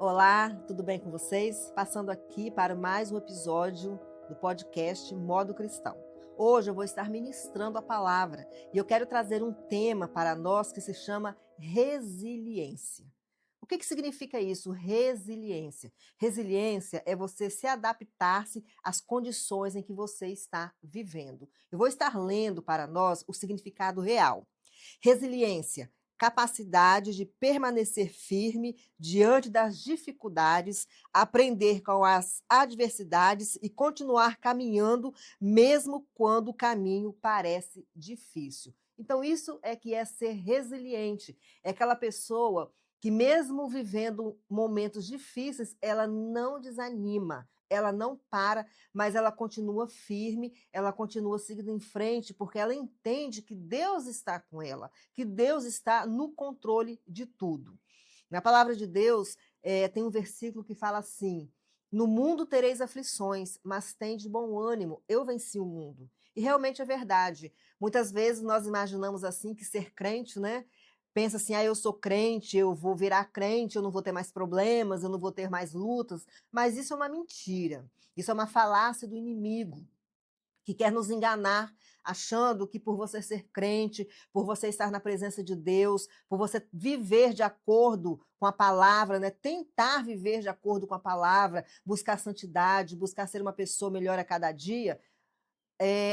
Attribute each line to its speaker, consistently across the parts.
Speaker 1: Olá, tudo bem com vocês? Passando aqui para mais um episódio do podcast Modo Cristão. Hoje eu vou estar ministrando a palavra e eu quero trazer um tema para nós que se chama resiliência. O que significa isso? Resiliência. Resiliência é você se adaptar-se às condições em que você está vivendo. Eu vou estar lendo para nós o significado real. Resiliência, capacidade de permanecer firme diante das dificuldades, aprender com as adversidades e continuar caminhando mesmo quando o caminho parece difícil. Então, isso é que é ser resiliente. É aquela pessoa que, mesmo vivendo momentos difíceis, ela não desanima, ela não para, mas ela continua firme, ela continua seguindo em frente, porque ela entende que Deus está com ela, que Deus está no controle de tudo. Na palavra de Deus, tem um versículo que fala assim: no mundo tereis aflições, mas tende bom ânimo, eu venci o mundo. E realmente é verdade. Muitas vezes nós imaginamos assim que ser crente, né? Pensa assim, eu sou crente, eu vou virar crente, eu não vou ter mais problemas, eu não vou ter mais lutas. Mas isso é uma mentira. Isso é uma falácia do inimigo que quer nos enganar, achando que por você ser crente, por você estar na presença de Deus, por você viver de acordo com a palavra, né? Tentar viver de acordo com a palavra, buscar santidade, buscar ser uma pessoa melhor a cada dia,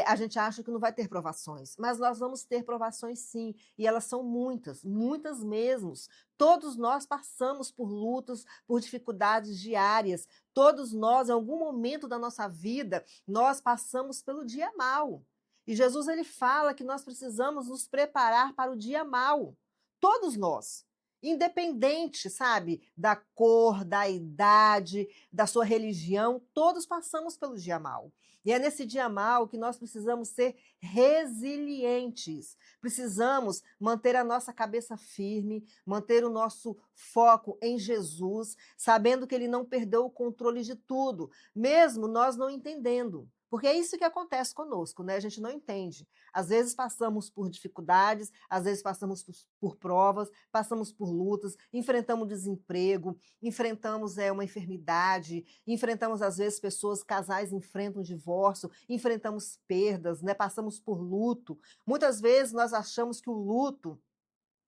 Speaker 1: a gente acha que não vai ter provações, mas nós vamos ter provações sim, e elas são muitas, muitas mesmo. Todos nós passamos por lutas, por dificuldades diárias, todos nós, em algum momento da nossa vida, nós passamos pelo dia mau. E Jesus ele fala que nós precisamos nos preparar para o dia mau. Todos nós. Independente, sabe, da cor, da idade, da sua religião, todos passamos pelo dia mau. E é nesse dia mau que nós precisamos ser resilientes. Precisamos manter a nossa cabeça firme, manter o nosso foco em Jesus, sabendo que Ele não perdeu o controle de tudo, mesmo nós não entendendo. Porque é isso que acontece conosco, né? A gente não entende. Às vezes passamos por dificuldades, às vezes passamos por provas, passamos por lutas, enfrentamos desemprego, enfrentamos uma enfermidade, enfrentamos às vezes pessoas, casais enfrentam divórcio, enfrentamos perdas, né? Passamos por luto. Muitas vezes nós achamos que o luto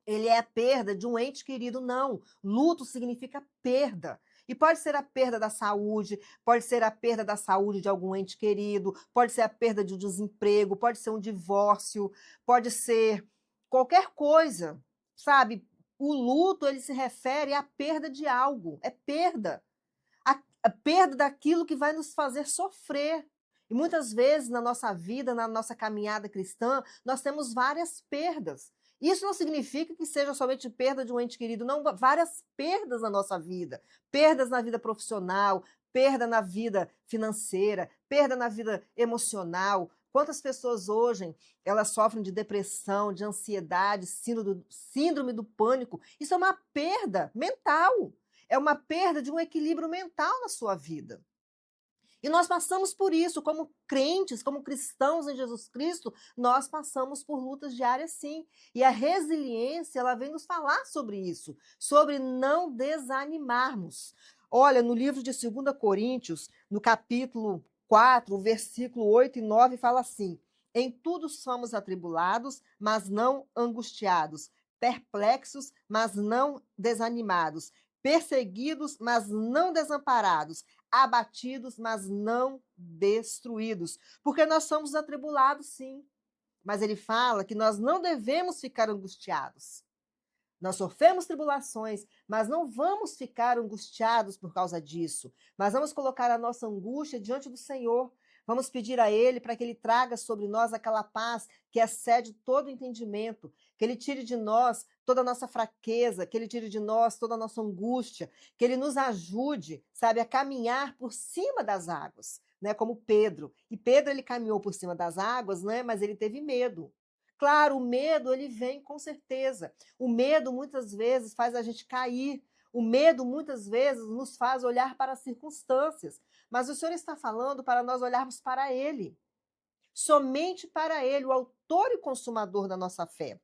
Speaker 1: ele é a perda de um ente querido. Não, luto significa perda. E pode ser a perda da saúde, pode ser a perda da saúde de algum ente querido, pode ser a perda de um desemprego, pode ser um divórcio, pode ser qualquer coisa, sabe? O luto, ele se refere à perda de algo, é perda. A perda daquilo que vai nos fazer sofrer. E muitas vezes na nossa vida, na nossa caminhada cristã, nós temos várias perdas. Isso não significa que seja somente perda de um ente querido, não, várias perdas na nossa vida. Perdas na vida profissional, perda na vida financeira, perda na vida emocional. Quantas pessoas hoje, elas sofrem de depressão, de ansiedade, síndrome do pânico. Isso é uma perda mental. É uma perda de um equilíbrio mental na sua vida. E nós passamos por isso, como crentes, como cristãos em Jesus Cristo, nós passamos por lutas diárias sim. E a resiliência, ela vem nos falar sobre isso, sobre não desanimarmos. Olha, no livro de 2 Coríntios, no capítulo 4, versículo 8 e 9, fala assim: em tudo somos atribulados, mas não angustiados, perplexos, mas não desanimados, perseguidos, mas não desamparados, abatidos, mas não destruídos. Porque nós somos atribulados, sim. Mas ele fala que nós não devemos ficar angustiados. Nós sofremos tribulações, mas não vamos ficar angustiados por causa disso. Mas vamos colocar a nossa angústia diante do Senhor. Vamos pedir a Ele para que Ele traga sobre nós aquela paz que excede todo entendimento, que Ele tire de nós toda a nossa fraqueza, que Ele tire de nós toda a nossa angústia, que Ele nos ajude, sabe, a caminhar por cima das águas, né? Como Pedro. E Pedro, ele caminhou por cima das águas, né? Mas ele teve medo. Claro, o medo, ele vem com certeza. O medo, muitas vezes, faz a gente cair. O medo, muitas vezes, nos faz olhar para as circunstâncias. Mas o Senhor está falando para nós olharmos para Ele. Somente para Ele, o autor e consumador da nossa fé.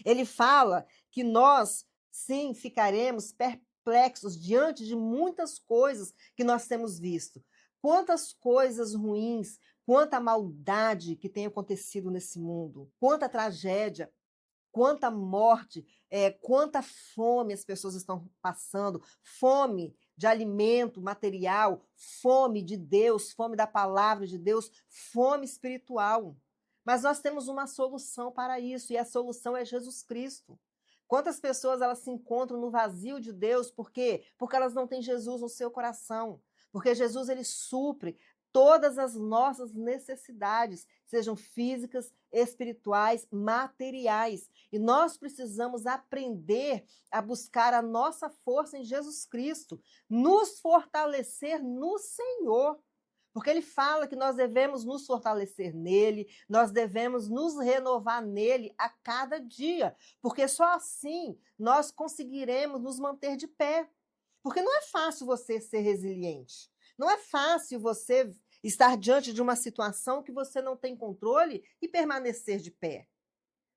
Speaker 1: Ele fala que nós, sim, ficaremos perplexos, perplexos diante de muitas coisas que nós temos visto. Quantas coisas ruins, quanta maldade que tem acontecido nesse mundo, quanta tragédia, quanta morte, quanta fome as pessoas estão passando, fome de alimento material, fome de Deus, fome da palavra de Deus, fome espiritual. Mas nós temos uma solução para isso, e a solução é Jesus Cristo. Quantas pessoas elas se encontram no vazio de Deus, por quê? Porque elas não têm Jesus no seu coração. Porque Jesus, ele supre todas as nossas necessidades, sejam físicas, espirituais, materiais. E nós precisamos aprender a buscar a nossa força em Jesus Cristo, nos fortalecer no Senhor. Porque ele fala que nós devemos nos fortalecer nele, nós devemos nos renovar nele a cada dia, porque só assim nós conseguiremos nos manter de pé. Porque não é fácil você ser resiliente. Não é fácil você estar diante de uma situação que você não tem controle e permanecer de pé.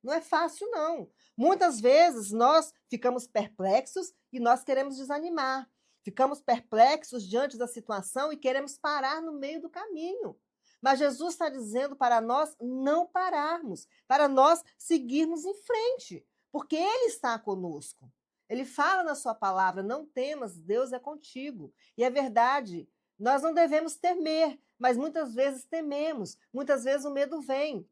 Speaker 1: Não é fácil, não. Muitas vezes nós ficamos perplexos e nós queremos desanimar. Ficamos perplexos diante da situação e queremos parar no meio do caminho. Mas Jesus está dizendo para nós não pararmos, para nós seguirmos em frente, porque Ele está conosco. Ele fala na sua palavra, não temas, Deus é contigo. E é verdade, nós não devemos temer, mas muitas vezes tememos, muitas vezes o medo vem.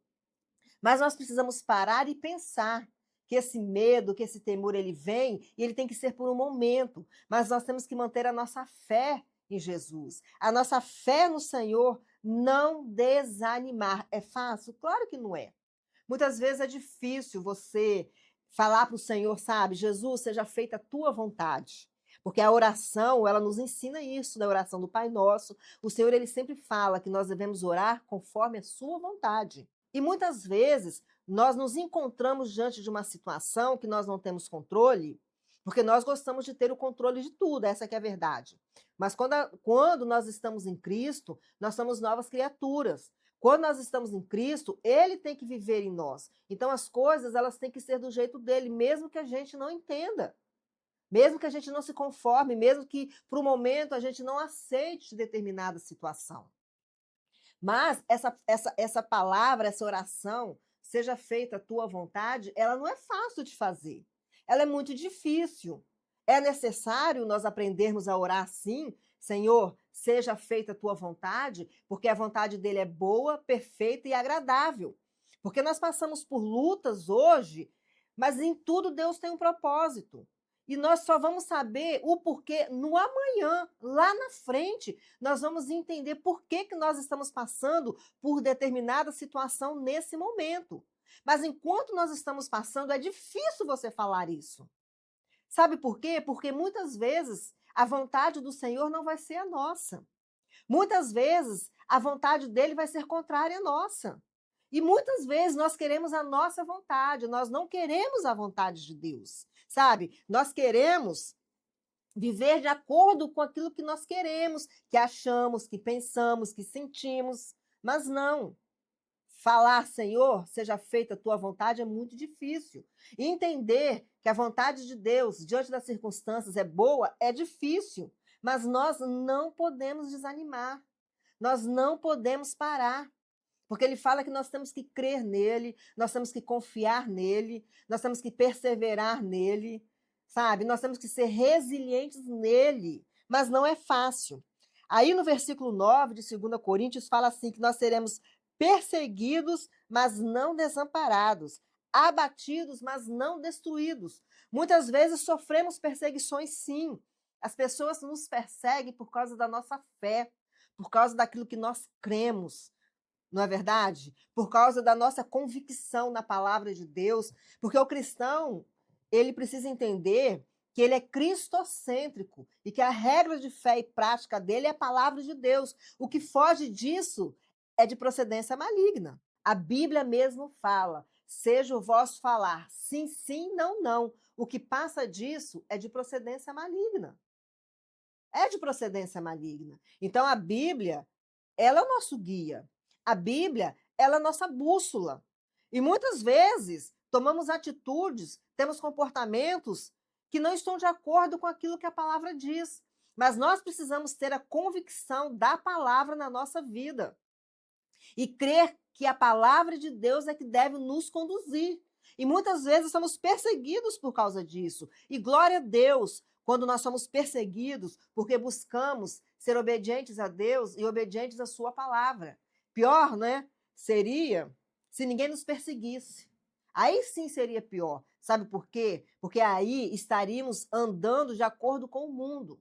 Speaker 1: Mas nós precisamos parar e pensar que esse medo, que esse temor, ele vem e ele tem que ser por um momento. Mas nós temos que manter a nossa fé em Jesus. A nossa fé no Senhor, não desanimar. É fácil? Claro que não é. Muitas vezes é difícil você falar para o Senhor, sabe? Jesus, seja feita a tua vontade. Porque a oração, ela nos ensina isso, na oração do Pai Nosso. O Senhor, ele sempre fala que nós devemos orar conforme a sua vontade. E muitas vezes nós nos encontramos diante de uma situação que nós não temos controle, porque nós gostamos de ter o controle de tudo, essa que é a verdade. Mas quando nós estamos em Cristo, nós somos novas criaturas. Quando nós estamos em Cristo, Ele tem que viver em nós. Então as coisas, elas têm que ser do jeito dele, mesmo que a gente não entenda. Mesmo que a gente não se conforme, mesmo que por um momento a gente não aceite determinada situação. Mas essa palavra, essa oração, seja feita a tua vontade, ela não é fácil de fazer. Ela é muito difícil. É necessário nós aprendermos a orar assim, Senhor, seja feita a tua vontade, porque a vontade dele é boa, perfeita e agradável. Porque nós passamos por lutas hoje, mas em tudo Deus tem um propósito. E nós só vamos saber o porquê no amanhã, lá na frente. Nós vamos entender por que nós estamos passando por determinada situação nesse momento. Mas enquanto nós estamos passando, é difícil você falar isso. Sabe por quê? Porque muitas vezes a vontade do Senhor não vai ser a nossa. Muitas vezes a vontade dele vai ser contrária à nossa. E muitas vezes nós queremos a nossa vontade, nós não queremos a vontade de Deus, sabe? Nós queremos viver de acordo com aquilo que nós queremos, que achamos, que pensamos, que sentimos, mas não. Falar, Senhor, seja feita a tua vontade é muito difícil. E entender que a vontade de Deus, diante das circunstâncias, é boa, é difícil. Mas nós não podemos desanimar. Nós não podemos parar. Porque ele fala que nós temos que crer nele, nós temos que confiar nele, nós temos que perseverar nele, sabe? Nós temos que ser resilientes nele, mas não é fácil. Aí no versículo 9 de 2 Coríntios fala assim que nós seremos perseguidos, mas não desamparados, abatidos, mas não destruídos. Muitas vezes sofremos perseguições, sim. As pessoas nos perseguem por causa da nossa fé, por causa daquilo que nós cremos. Não é verdade? Por causa da nossa convicção na palavra de Deus, porque o cristão, ele precisa entender que ele é cristocêntrico e que a regra de fé e prática dele é a palavra de Deus. O que foge disso é de procedência maligna. A Bíblia mesmo fala, seja o vosso falar sim, sim, não, não. O que passa disso é de procedência maligna. É de procedência maligna. Então a Bíblia, ela é o nosso guia. A Bíblia, ela é a nossa bússola. E muitas vezes tomamos atitudes, temos comportamentos que não estão de acordo com aquilo que a palavra diz. Mas nós precisamos ter a convicção da palavra na nossa vida e crer que a palavra de Deus é que deve nos conduzir. E muitas vezes somos perseguidos por causa disso. E glória a Deus quando nós somos perseguidos porque buscamos ser obedientes a Deus e obedientes à sua palavra. Pior, né? Seria se ninguém nos perseguisse. Aí sim seria pior. Sabe por quê? Porque aí estaríamos andando de acordo com o mundo.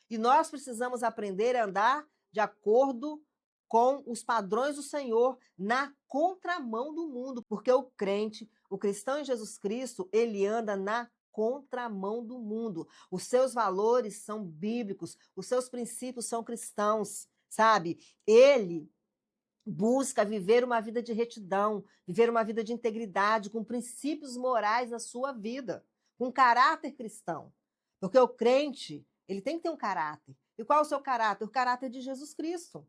Speaker 1: E nós precisamos aprender a andar de acordo com os padrões do Senhor na contramão do mundo, porque o crente, o cristão em Jesus Cristo, ele anda na contramão do mundo. Os seus valores são bíblicos, os seus princípios são cristãos, sabe? Ele busca viver uma vida de retidão, viver uma vida de integridade, com princípios morais na sua vida, com caráter cristão. Porque o crente, ele tem que ter um caráter. E qual é o seu caráter? O caráter de Jesus Cristo.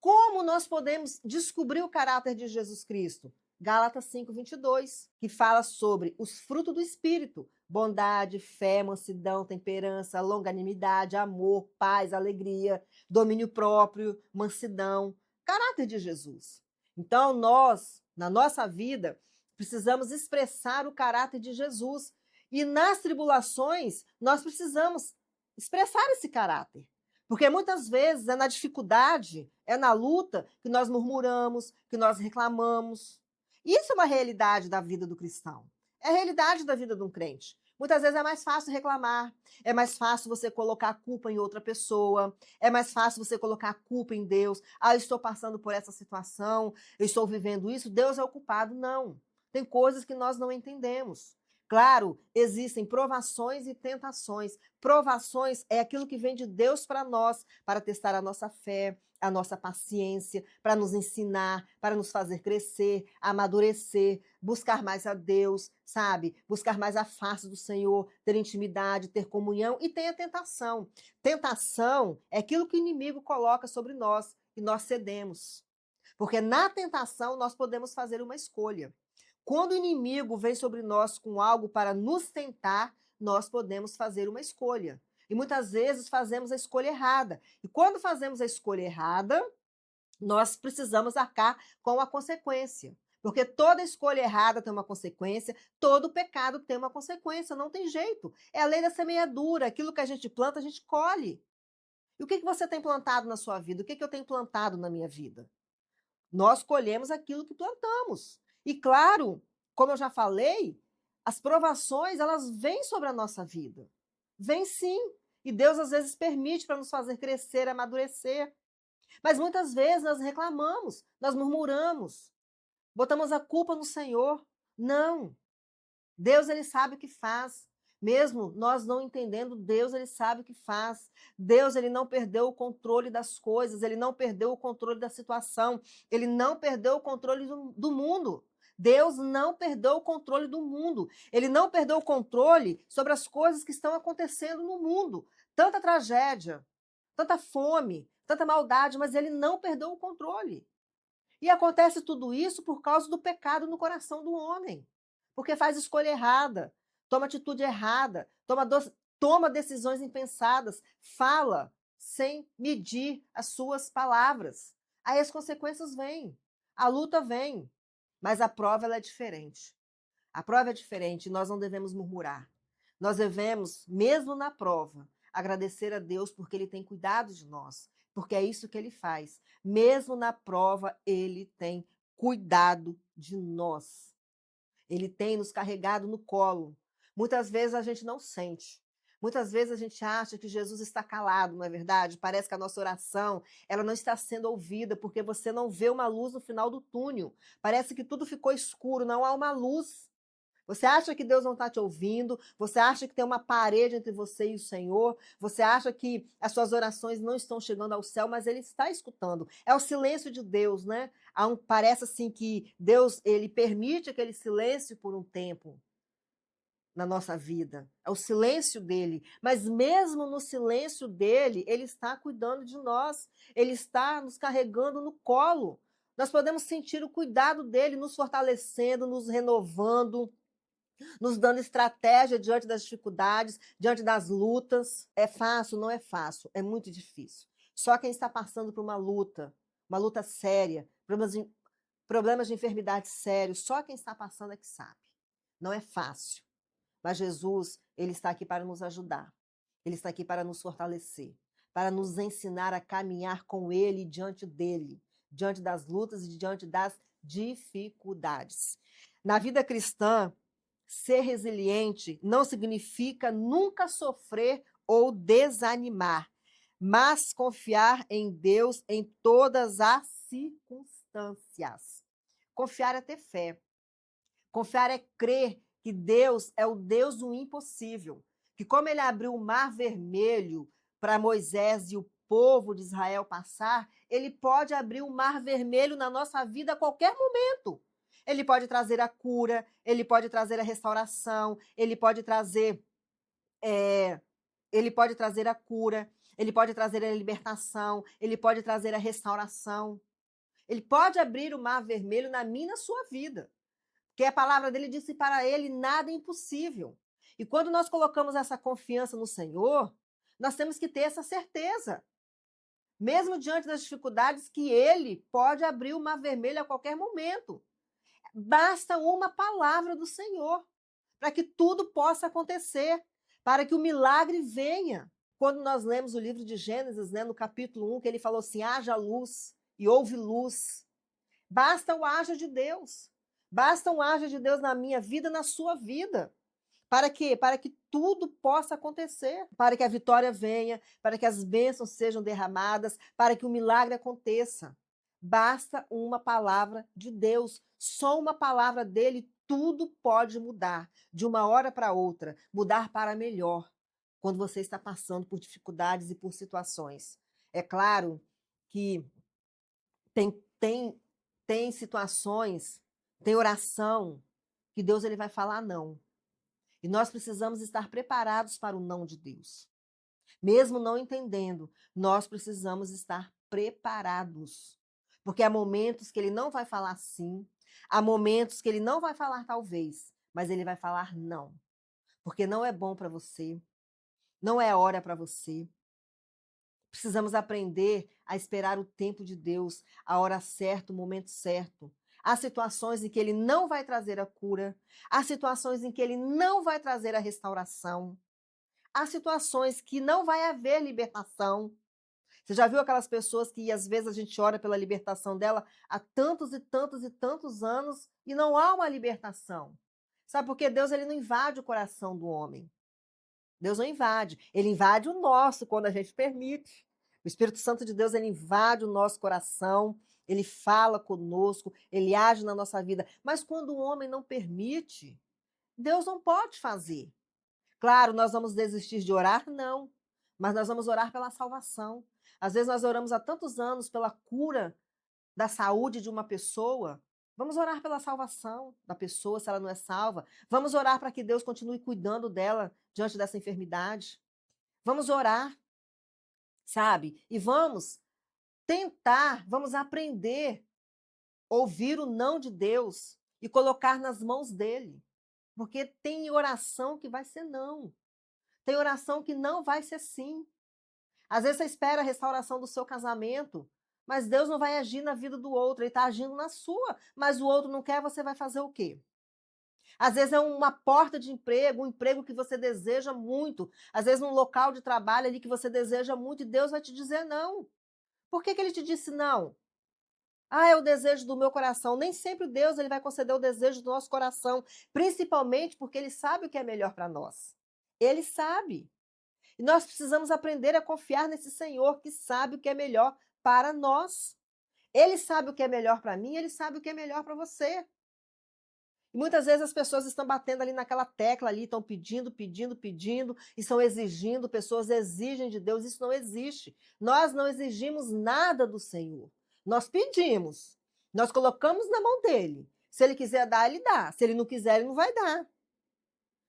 Speaker 1: Como nós podemos descobrir o caráter de Jesus Cristo? Gálatas 5:22, que fala sobre os frutos do Espírito: bondade, fé, mansidão, temperança, longanimidade, amor, paz, alegria, domínio próprio, mansidão. Caráter de Jesus. Então, nós, na nossa vida, precisamos expressar o caráter de Jesus. E nas tribulações, nós precisamos expressar esse caráter. Porque muitas vezes é na dificuldade, é na luta que nós murmuramos, que nós reclamamos. Isso é uma realidade da vida do cristão. É a realidade da vida de um crente. Muitas vezes é mais fácil reclamar, é mais fácil você colocar a culpa em outra pessoa, é mais fácil você colocar a culpa em Deus. Ah, eu estou passando por essa situação, eu estou vivendo isso, Deus é o culpado. Não. Tem coisas que nós não entendemos. Claro, existem provações e tentações. Provações é aquilo que vem de Deus para nós, para testar a nossa fé, a nossa paciência, para nos ensinar, para nos fazer crescer, amadurecer, buscar mais a Deus, sabe? Buscar mais a face do Senhor, ter intimidade, ter comunhão. E tem a tentação. Tentação é aquilo que o inimigo coloca sobre nós e nós cedemos. Porque na tentação nós podemos fazer uma escolha. Quando o inimigo vem sobre nós com algo para nos tentar, nós podemos fazer uma escolha. E muitas vezes fazemos a escolha errada. E quando fazemos a escolha errada, nós precisamos arcar com a consequência. Porque toda escolha errada tem uma consequência, todo pecado tem uma consequência, não tem jeito. É a lei da semeadura, aquilo que a gente planta, a gente colhe. E o que você tem plantado na sua vida? O que eu tenho plantado na minha vida? Nós colhemos aquilo que plantamos. E claro, como eu já falei, as provações, elas vêm sobre a nossa vida. Vêm sim. E Deus às vezes permite para nos fazer crescer, amadurecer. Mas muitas vezes nós reclamamos, nós murmuramos, botamos a culpa no Senhor. Não. Deus, ele sabe o que faz. Mesmo nós não entendendo, Deus, ele sabe o que faz. Deus, ele não perdeu o controle das coisas, ele não perdeu o controle da situação, ele não perdeu o controle do mundo. Deus não perdeu o controle do mundo. Ele não perdeu o controle sobre as coisas que estão acontecendo no mundo. Tanta tragédia, tanta fome, tanta maldade, mas ele não perdeu o controle. E acontece tudo isso por causa do pecado no coração do homem. Porque faz escolha errada, toma atitude errada, toma decisões impensadas, fala sem medir as suas palavras. Aí as consequências vêm, a luta vem, mas a prova ela é diferente. A prova é diferente e nós não devemos murmurar. Nós devemos, mesmo na prova, agradecer a Deus porque Ele tem cuidado de nós, porque é isso que Ele faz. Mesmo na prova, Ele tem cuidado de nós. Ele tem nos carregado no colo. Muitas vezes a gente não sente. Muitas vezes a gente acha que Jesus está calado, não é verdade? Parece que a nossa oração, ela não está sendo ouvida porque você não vê uma luz no final do túnel. Parece que tudo ficou escuro, não há uma luz. Você acha que Deus não está te ouvindo? Você acha que tem uma parede entre você e o Senhor? Você acha que as suas orações não estão chegando ao céu, mas Ele está escutando. É o silêncio de Deus, né? Parece assim que Deus, Ele permite aquele silêncio por um tempo na nossa vida. É o silêncio dele. Mas mesmo no silêncio dele, Ele está cuidando de nós. Ele está nos carregando no colo. Nós podemos sentir o cuidado dele, nos fortalecendo, nos renovando, nos dando estratégia diante das dificuldades, diante das lutas. É fácil? Não é fácil, é muito difícil. Só quem está passando por uma luta séria, problemas de enfermidade sérios, só quem está passando é que sabe. Não é fácil. Mas Jesus, ele está aqui para nos ajudar. Ele está aqui para nos fortalecer, para nos ensinar a caminhar com ele diante dele, diante das lutas e diante das dificuldades. Na vida cristã, ser resiliente não significa nunca sofrer ou desanimar, mas confiar em Deus em todas as circunstâncias. Confiar é ter fé. Confiar é crer que Deus é o Deus do impossível, que como ele abriu o Mar Vermelho para Moisés e o povo de Israel passar, ele pode abrir o Mar Vermelho na nossa vida a qualquer momento. Ele pode trazer a cura, ele pode trazer a restauração, ele pode trazer a cura, ele pode trazer a libertação, ele pode trazer a restauração. Ele pode abrir o Mar Vermelho na minha e na sua vida. Porque a palavra dele disse para ele nada é impossível. E quando nós colocamos essa confiança no Senhor, nós temos que ter essa certeza. Mesmo diante das dificuldades, que ele pode abrir o Mar Vermelho a qualquer momento. Basta uma palavra do Senhor para que tudo possa acontecer, para que o milagre venha. Quando nós lemos o livro de Gênesis, né, no capítulo 1, que ele falou assim, haja luz e houve luz. Basta o haja de Deus. Basta um haja de Deus na minha vida, na sua vida. Para quê? Para que tudo possa acontecer, para que a vitória venha, para que as bênçãos sejam derramadas, para que o milagre aconteça. Basta uma palavra de Deus, só uma palavra dele, tudo pode mudar, de uma hora para outra, mudar para melhor, quando você está passando por dificuldades e por situações. É claro que tem situações, tem oração, que Deus ele vai falar não. E nós precisamos estar preparados para o não de Deus. Mesmo não entendendo, nós precisamos estar preparados. Porque há momentos que ele não vai falar sim, há momentos que ele não vai falar talvez, mas ele vai falar não. Porque não é bom para você, não é hora para você. Precisamos aprender a esperar o tempo de Deus, a hora certa, o momento certo. Há situações em que ele não vai trazer a cura, há situações em que ele não vai trazer a restauração, há situações que não vai haver libertação. Você já viu aquelas pessoas que às vezes a gente ora pela libertação dela há tantos e tantos e tantos anos e não há uma libertação? Sabe por quê? Deus ele não invade o coração do homem. Deus não invade, ele invade o nosso quando a gente permite. O Espírito Santo de Deus ele invade o nosso coração, ele fala conosco, ele age na nossa vida. Mas quando o homem não permite, Deus não pode fazer. Claro, nós vamos desistir de orar? Não. Mas nós vamos orar pela salvação. Às vezes nós oramos há tantos anos pela cura da saúde de uma pessoa. Vamos orar pela salvação da pessoa, se ela não é salva. Vamos orar para que Deus continue cuidando dela diante dessa enfermidade. Vamos orar, sabe? E vamos tentar, vamos aprender a ouvir o não de Deus e colocar nas mãos dele. Porque tem oração que vai ser não. Tem oração que não vai ser sim. Às vezes você espera a restauração do seu casamento, mas Deus não vai agir na vida do outro, ele está agindo na sua, mas o outro não quer, você vai fazer o quê? Às vezes é uma porta de emprego, um emprego que você deseja muito, às vezes um local de trabalho ali que você deseja muito e Deus vai te dizer não. Por que ele te disse não? Ah, é o desejo do meu coração. Nem sempre Deus ele vai conceder o desejo do nosso coração, principalmente porque ele sabe o que é melhor para nós. Ele sabe. E nós precisamos aprender a confiar nesse Senhor que sabe o que é melhor para nós. Ele sabe o que é melhor para mim, ele sabe o que é melhor para você. E muitas vezes as pessoas estão batendo ali naquela tecla ali, estão pedindo, pedindo, pedindo, e estão exigindo, pessoas exigem de Deus, isso não existe. Nós não exigimos nada do Senhor. Nós pedimos, nós colocamos na mão dele. Se ele quiser dar, ele dá. Se ele não quiser, ele não vai dar.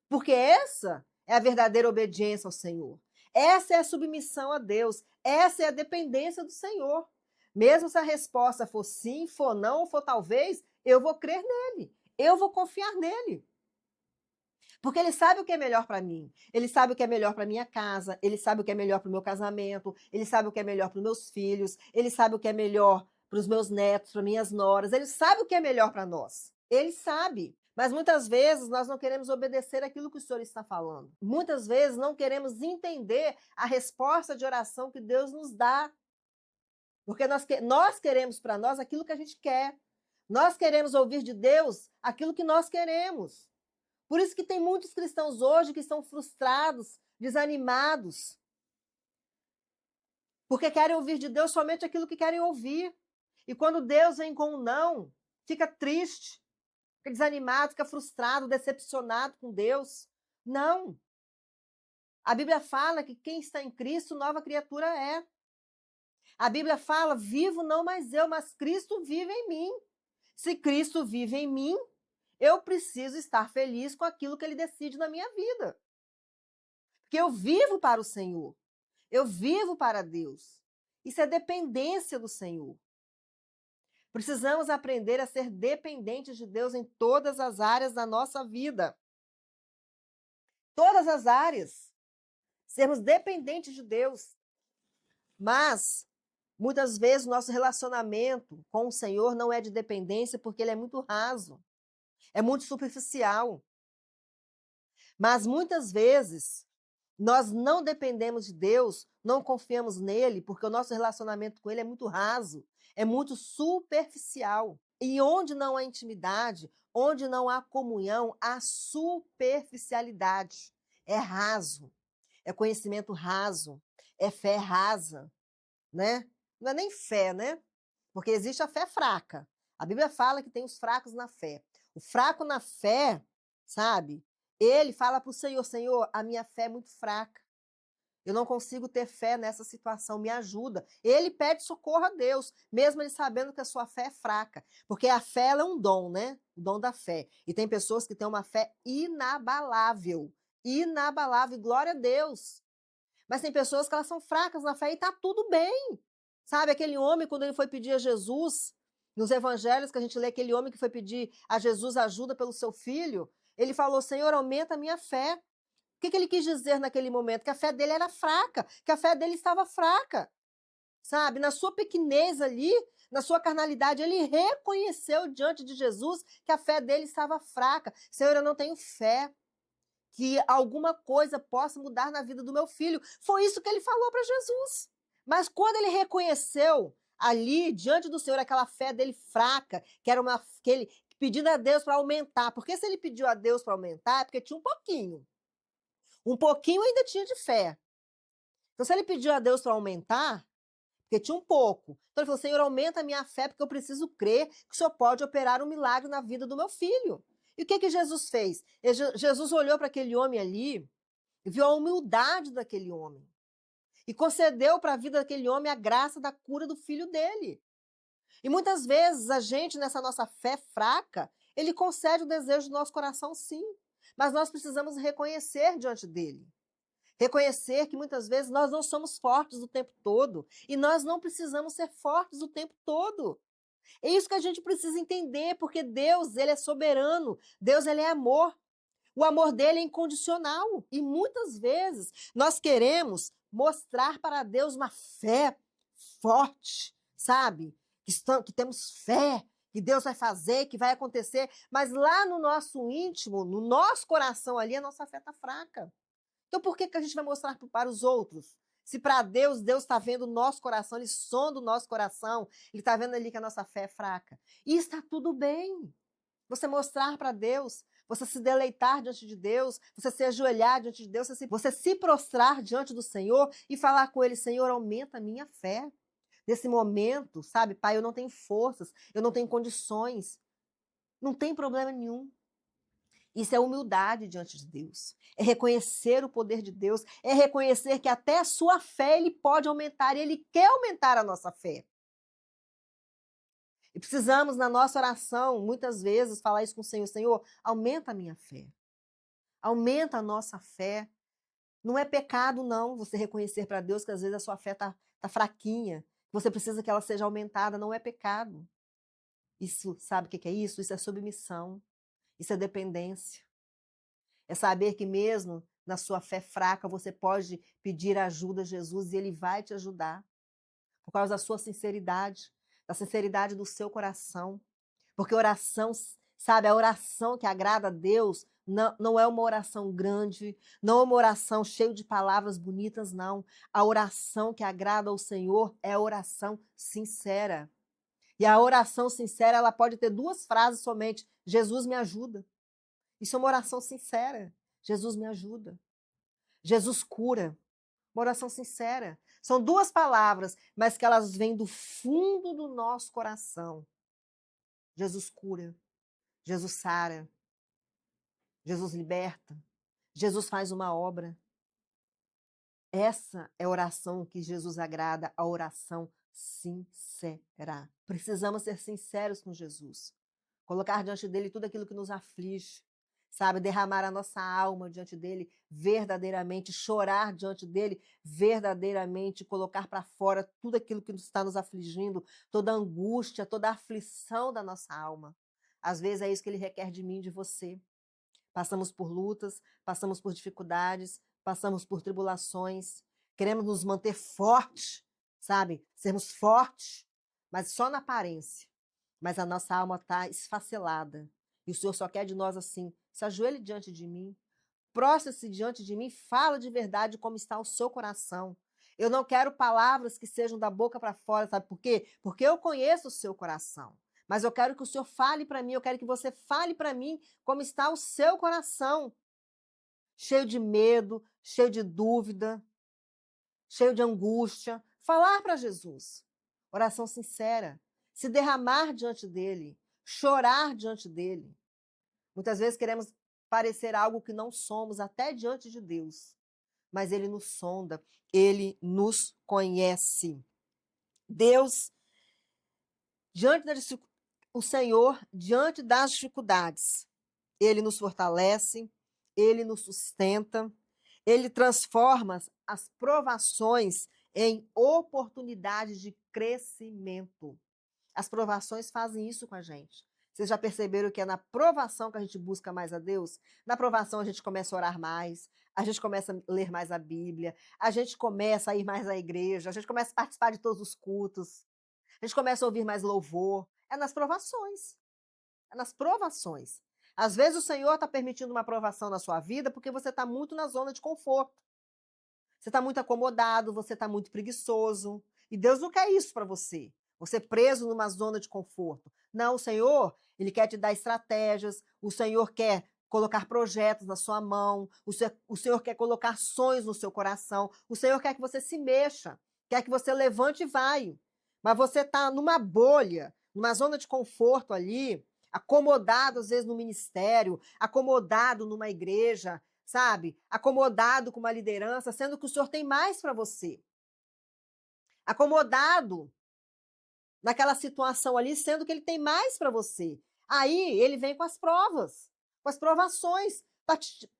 Speaker 1: Porque essa é a verdadeira obediência ao Senhor. Essa é a submissão a Deus. Essa é a dependência do Senhor. Mesmo se a resposta for sim, for não, ou for talvez, eu vou crer nele. Eu vou confiar nele. Porque ele sabe o que é melhor para mim. Ele sabe o que é melhor para minha casa, ele sabe o que é melhor para o meu casamento, ele sabe o que é melhor para os meus filhos, ele sabe o que é melhor para os meus netos, para minhas noras, ele sabe o que é melhor para nós. Ele sabe. Mas muitas vezes nós não queremos obedecer aquilo que o Senhor está falando. Muitas vezes não queremos entender a resposta de oração que Deus nos dá. Porque nós queremos para nós aquilo que a gente quer. Nós queremos ouvir de Deus aquilo que nós queremos. Por isso que tem muitos cristãos hoje que estão frustrados, desanimados, porque querem ouvir de Deus somente aquilo que querem ouvir. E quando Deus vem com um não, fica triste, fica desanimado, fica frustrado, decepcionado com Deus. Não. A Bíblia fala que quem está em Cristo, nova criatura é. A Bíblia fala, vivo não mais eu, mas Cristo vive em mim. Se Cristo vive em mim, eu preciso estar feliz com aquilo que ele decide na minha vida. Porque eu vivo para o Senhor. Eu vivo para Deus. Isso é dependência do Senhor. Precisamos aprender a ser dependentes de Deus em todas as áreas da nossa vida. Todas as áreas. Sermos dependentes de Deus. Mas, muitas vezes, o nosso relacionamento com o Senhor não é de dependência porque ele é muito raso. É muito superficial. Mas, muitas vezes, nós não dependemos de Deus, não confiamos nele, porque o nosso relacionamento com ele é muito raso, é muito superficial. E onde não há intimidade, onde não há comunhão, há superficialidade. É raso, é conhecimento raso, é fé rasa, né? Não é nem fé, né? Porque existe a fé fraca. A Bíblia fala que tem os fracos na fé. O fraco na fé, sabe? Ele fala para o Senhor, Senhor, a minha fé é muito fraca. Eu não consigo ter fé nessa situação, me ajuda. Ele pede socorro a Deus, mesmo ele sabendo que a sua fé é fraca. Porque a fé ela é um dom, né? O dom da fé. E tem pessoas que têm uma fé inabalável. Inabalável, glória a Deus. Mas tem pessoas que elas são fracas na fé e está tudo bem. Sabe, aquele homem, quando ele foi pedir a Jesus, nos evangelhos que a gente lê, aquele homem que foi pedir a Jesus ajuda pelo seu filho, ele falou, Senhor, aumenta a minha fé. O que ele quis dizer naquele momento? Que a fé dele era fraca, que a fé dele estava fraca, sabe? Na sua pequenez ali, na sua carnalidade, ele reconheceu diante de Jesus que a fé dele estava fraca. Senhor, eu não tenho fé que alguma coisa possa mudar na vida do meu filho. Foi isso que ele falou para Jesus. Mas quando ele reconheceu ali, diante do Senhor, aquela fé dele fraca, que era que ele pedindo a Deus para aumentar, porque se ele pediu a Deus para aumentar, é porque tinha um pouquinho. Um pouquinho ainda tinha de fé. Então, se ele pediu a Deus para aumentar, porque tinha um pouco. Então, ele falou, Senhor, aumenta a minha fé, porque eu preciso crer que o Senhor pode operar um milagre na vida do meu filho. E o que Jesus fez? Jesus olhou para aquele homem ali e viu a humildade daquele homem. E concedeu para a vida daquele homem a graça da cura do filho dele. E muitas vezes a gente, nessa nossa fé fraca, ele concede o desejo do nosso coração, sim. Mas nós precisamos reconhecer diante dele. Reconhecer que muitas vezes nós não somos fortes o tempo todo. E nós não precisamos ser fortes o tempo todo. É isso que a gente precisa entender, porque Deus, ele é soberano. Deus, ele é amor. O amor dele é incondicional. E muitas vezes nós queremos mostrar para Deus uma fé forte, sabe? Que temos fé, que Deus vai fazer, que vai acontecer. Mas lá no nosso íntimo, no nosso coração ali, a nossa fé está fraca. Então por que a gente vai mostrar para os outros? Se para Deus, Deus está vendo o nosso coração, Ele sonda o nosso coração, Ele está vendo ali que a nossa fé é fraca. E está tudo bem. Você mostrar para Deus, você se deleitar diante de Deus, você se ajoelhar diante de Deus, você se prostrar diante do Senhor e falar com Ele, Senhor, aumenta a minha fé. Nesse momento, sabe, Pai, eu não tenho forças, eu não tenho condições. Não tem problema nenhum. Isso é humildade diante de Deus. É reconhecer o poder de Deus, é reconhecer que até a sua fé Ele pode aumentar e Ele quer aumentar a nossa fé. E precisamos, na nossa oração, muitas vezes, falar isso com o Senhor. Senhor, aumenta a minha fé. Aumenta a nossa fé. Não é pecado, não, você reconhecer para Deus que às vezes a sua fé está fraquinha. Você precisa que ela seja aumentada. Não é pecado. Isso, sabe o que é isso? Isso é submissão. Isso é dependência. É saber que mesmo na sua fé fraca, você pode pedir ajuda a Jesus e ele vai te ajudar, por causa da sua sinceridade, da sinceridade do seu coração. Porque oração, sabe, a oração que agrada a Deus não é uma oração grande, não é uma oração cheia de palavras bonitas, não. A oração que agrada ao Senhor é a oração sincera. E a oração sincera, ela pode ter duas frases somente: Jesus me ajuda. Isso é uma oração sincera. Jesus me ajuda. Jesus cura. Uma oração sincera. São duas palavras, mas que elas vêm do fundo do nosso coração. Jesus cura. Jesus sara. Jesus liberta. Jesus faz uma obra. Essa é a oração que Jesus agrada, a oração sincera. Precisamos ser sinceros com Jesus. Colocar diante dele tudo aquilo que nos aflige, sabe? Derramar a nossa alma diante dele verdadeiramente, chorar diante dele verdadeiramente, colocar para fora tudo aquilo que está nos afligindo, toda a angústia, toda a aflição da nossa alma. Às vezes é isso que ele requer de mim e de você. Passamos por lutas, passamos por dificuldades, passamos por tribulações, queremos nos manter fortes, sabe? Sermos fortes, mas só na aparência. Mas a nossa alma está esfacelada. E o Senhor só quer de nós assim: se ajoelhe diante de mim, prostre-se diante de mim, fala de verdade como está o seu coração. Eu não quero palavras que sejam da boca para fora, sabe por quê? Porque eu conheço o seu coração. Mas eu quero que o Senhor fale para mim, eu quero que você fale para mim como está o seu coração. Cheio de medo, cheio de dúvida, cheio de angústia. Falar para Jesus. Oração sincera. Se derramar diante dele. Chorar diante dele. Muitas vezes queremos parecer algo que não somos, até diante de Deus. Mas ele nos sonda, ele nos conhece. Deus, o Senhor, diante das dificuldades, ele nos fortalece, ele nos sustenta, ele transforma as provações em oportunidades de crescimento. As provações fazem isso com a gente. Vocês já perceberam que é na provação que a gente busca mais a Deus? Na provação a gente começa a orar mais, a gente começa a ler mais a Bíblia, a gente começa a ir mais à igreja, a gente começa a participar de todos os cultos, a gente começa a ouvir mais louvor. É nas provações. É nas provações. Às vezes o Senhor está permitindo uma provação na sua vida porque você está muito na zona de conforto. Você está muito acomodado, você está muito preguiçoso. E Deus não quer isso para você. Você preso numa zona de conforto. Não, o Senhor, ele quer te dar estratégias, o Senhor quer colocar projetos na sua mão, o Senhor quer colocar sonhos no seu coração, o Senhor quer que você se mexa, quer que você levante e vai. Mas você está numa bolha, numa zona de conforto ali, acomodado às vezes no ministério, acomodado numa igreja, sabe? Acomodado com uma liderança, sendo que o Senhor tem mais para você. Acomodado naquela situação ali, sendo que ele tem mais para você. Aí ele vem com as provas, com as provações,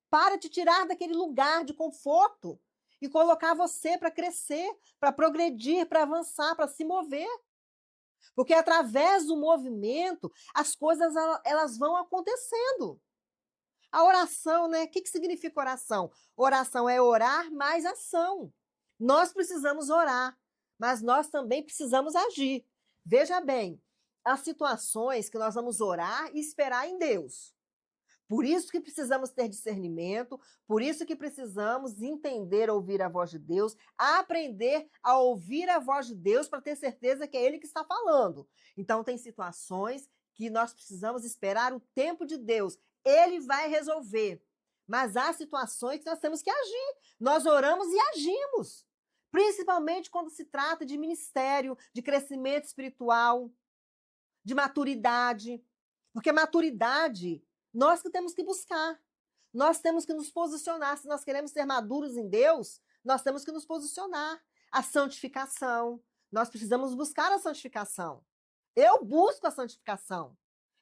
Speaker 1: para te tirar daquele lugar de conforto e colocar você para crescer, para progredir, para avançar, para se mover. Porque através do movimento, as coisas elas vão acontecendo. A oração, né? O que significa oração? Oração é orar mais ação. Nós precisamos orar, mas nós também precisamos agir. Veja bem, há situações que nós vamos orar e esperar em Deus. Por isso que precisamos ter discernimento, por isso que precisamos entender, ouvir a voz de Deus, aprender a ouvir a voz de Deus para ter certeza que é Ele que está falando. Então, tem situações que nós precisamos esperar o tempo de Deus. Ele vai resolver. Mas há situações que nós temos que agir. Nós oramos e agimos. Principalmente quando se trata de ministério, de crescimento espiritual, de maturidade. Porque maturidade nós que temos que buscar. Nós temos que nos posicionar. Se nós queremos ser maduros em Deus, nós temos que nos posicionar. A santificação. Nós precisamos buscar a santificação. Eu busco a santificação.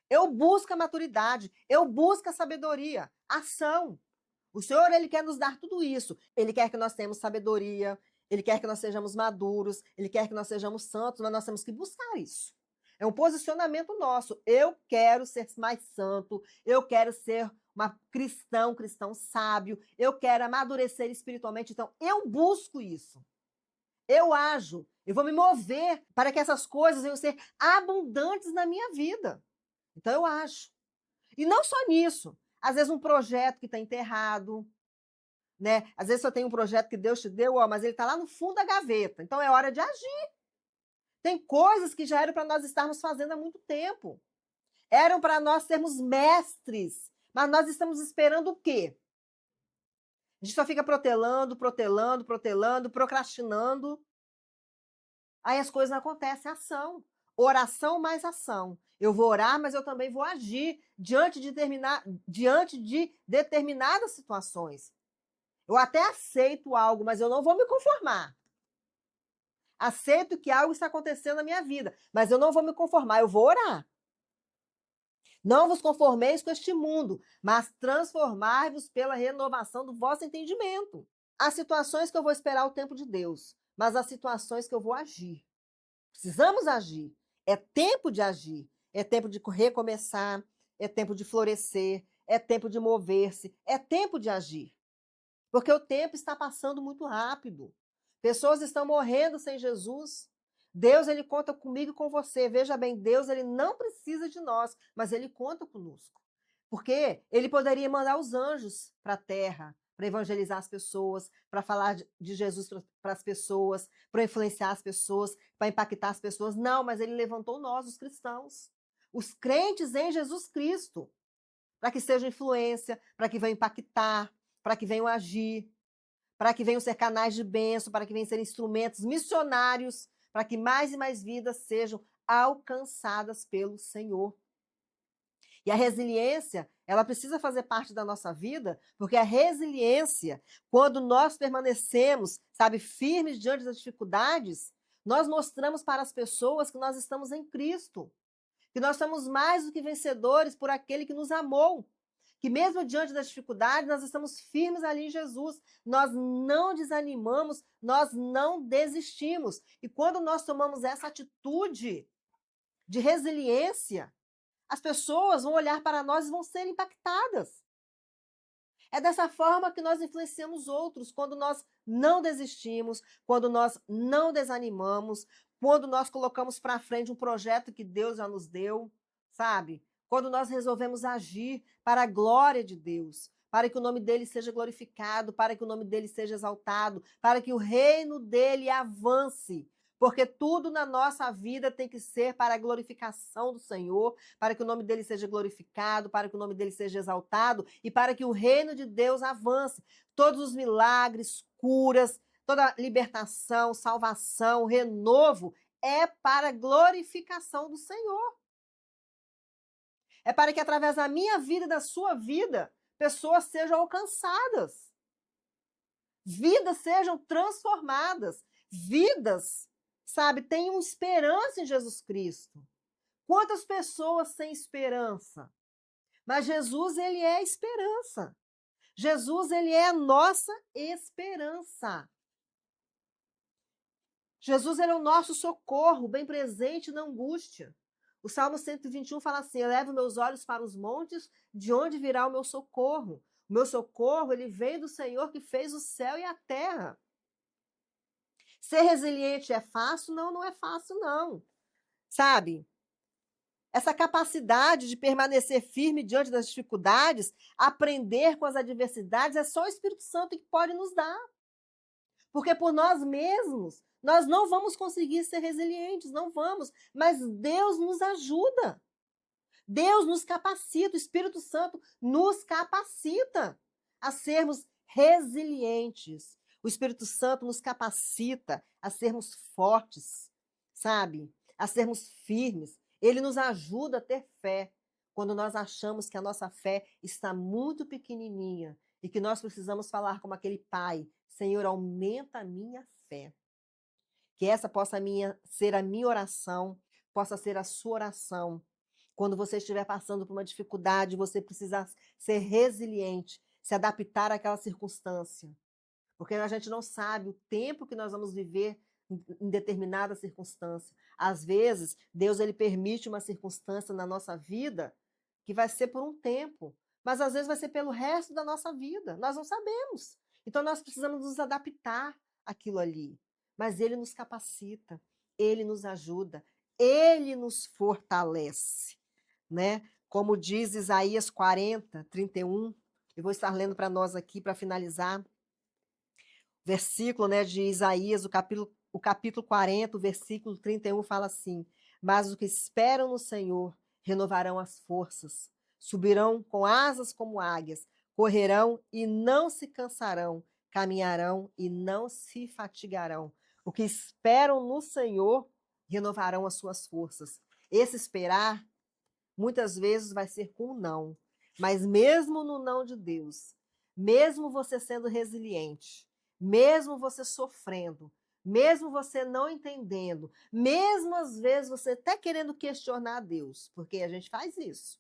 Speaker 1: Eu busco a maturidade. Eu busco a sabedoria. Ação. O Senhor, Ele quer nos dar tudo isso. Ele quer que nós tenhamos sabedoria. Ele quer que nós sejamos maduros. Ele quer que nós sejamos santos, mas nós temos que buscar isso. É um posicionamento nosso. Eu quero ser mais santo, eu quero ser um cristão sábio, eu quero amadurecer espiritualmente, então eu busco isso. Eu ajo, eu vou me mover para que essas coisas venham ser abundantes na minha vida. Então eu ajo. E não só nisso. Às vezes um projeto que está enterrado, né? Às vezes você tem um projeto que Deus te deu, ó, mas ele está lá no fundo da gaveta. Então é hora de agir. Tem coisas que já eram para nós estarmos fazendo há muito tempo. Eram para nós sermos mestres. Mas nós estamos esperando o quê? A gente só fica protelando, protelando, protelando, procrastinando. Aí as coisas não acontecem, ação. Oração mais ação. Eu vou orar, mas eu também vou agir diante de determinadas situações. Eu até aceito algo, mas eu não vou me conformar. Aceito que algo está acontecendo na minha vida, mas eu não vou me conformar, eu vou orar. Não vos conformeis com este mundo, mas transformai-vos pela renovação do vosso entendimento. Há situações que eu vou esperar o tempo de Deus, mas há situações que eu vou agir. Precisamos agir. É tempo de agir. É tempo de recomeçar. É tempo de florescer. É tempo de mover-se. É tempo de agir. Porque o tempo está passando muito rápido. Pessoas estão morrendo sem Jesus. Deus, ele conta comigo e com você. Veja bem, Deus, ele não precisa de nós, mas ele conta conosco. Porque ele poderia mandar os anjos para a terra, para evangelizar as pessoas, para falar de Jesus para as pessoas, para influenciar as pessoas, para impactar as pessoas. Não, mas ele levantou nós, os cristãos, os crentes em Jesus Cristo, para que sejam influência, para que venham impactar, para que venham agir, para que venham ser canais de bênção, para que venham ser instrumentos missionários, para que mais e mais vidas sejam alcançadas pelo Senhor. E a resiliência, ela precisa fazer parte da nossa vida, porque a resiliência, quando nós permanecemos, sabe, firmes diante das dificuldades, nós mostramos para as pessoas que nós estamos em Cristo, que nós somos mais do que vencedores por aquele que nos amou, que mesmo diante das dificuldades, nós estamos firmes ali em Jesus, nós não desanimamos, nós não desistimos. E quando nós tomamos essa atitude de resiliência, as pessoas vão olhar para nós e vão ser impactadas. É dessa forma que nós influenciamos outros, quando nós não desistimos, quando nós não desanimamos, quando nós colocamos para frente um projeto que Deus já nos deu, sabe? Quando nós resolvemos agir para a glória de Deus, para que o nome dele seja glorificado, para que o nome dele seja exaltado, para que o reino dele avance. Porque tudo na nossa vida tem que ser para a glorificação do Senhor, para que o nome dele seja glorificado, para que o nome dele seja exaltado e para que o reino de Deus avance. Todos os milagres, curas, toda libertação, salvação, renovo é para a glorificação do Senhor. É para que através da minha vida e da sua vida, pessoas sejam alcançadas. Vidas sejam transformadas. Vidas, sabe, tenham esperança em Jesus Cristo. Quantas pessoas sem esperança? Mas Jesus, ele é a esperança. Jesus, ele é a nossa esperança. Jesus, ele é o nosso socorro, bem presente na angústia. O Salmo 121 fala assim: elevo meus olhos para os montes, de onde virá o meu socorro? O meu socorro, ele vem do Senhor que fez o céu e a terra. Ser resiliente é fácil? Não, não é fácil, não. Sabe? Essa capacidade de permanecer firme diante das dificuldades, aprender com as adversidades, é só o Espírito Santo que pode nos dar. Porque por nós mesmos, nós não vamos conseguir ser resilientes, não vamos. Mas Deus nos ajuda. Deus nos capacita, o Espírito Santo nos capacita a sermos resilientes. O Espírito Santo nos capacita a sermos fortes, sabe? A sermos firmes. Ele nos ajuda a ter fé quando nós achamos que a nossa fé está muito pequenininha e que nós precisamos falar como aquele pai: Senhor, aumenta a minha fé. Que essa possa ser a minha oração, possa ser a sua oração. Quando você estiver passando por uma dificuldade, você precisa ser resiliente, se adaptar àquela circunstância. Porque a gente não sabe o tempo que nós vamos viver em determinada circunstância. Às vezes, Deus, ele permite uma circunstância na nossa vida que vai ser por um tempo, mas às vezes vai ser pelo resto da nossa vida. Nós não sabemos. Então nós precisamos nos adaptar àquilo ali. Mas ele nos capacita, ele nos ajuda, ele nos fortalece, né? Como diz Isaías 40:31, eu vou estar lendo para nós aqui para finalizar. Versículo, né, de Isaías, o capítulo 40, o versículo 31 fala assim: Mas os que esperam no Senhor renovarão as forças, subirão com asas como águias, correrão e não se cansarão, caminharão e não se fatigarão. O que esperam no Senhor renovarão as suas forças. Esse esperar muitas vezes vai ser com um não, mas mesmo no não de Deus, mesmo você sendo resiliente, mesmo você sofrendo, mesmo você não entendendo, mesmo às vezes você até querendo questionar a Deus, porque a gente faz isso,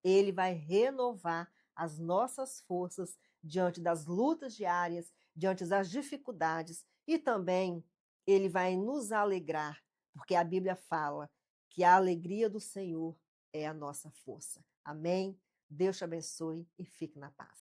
Speaker 1: ele vai renovar as nossas forças diante das lutas diárias, diante das dificuldades e também ele vai nos alegrar, porque a Bíblia fala que a alegria do Senhor é a nossa força. Amém? Deus te abençoe e fique na paz.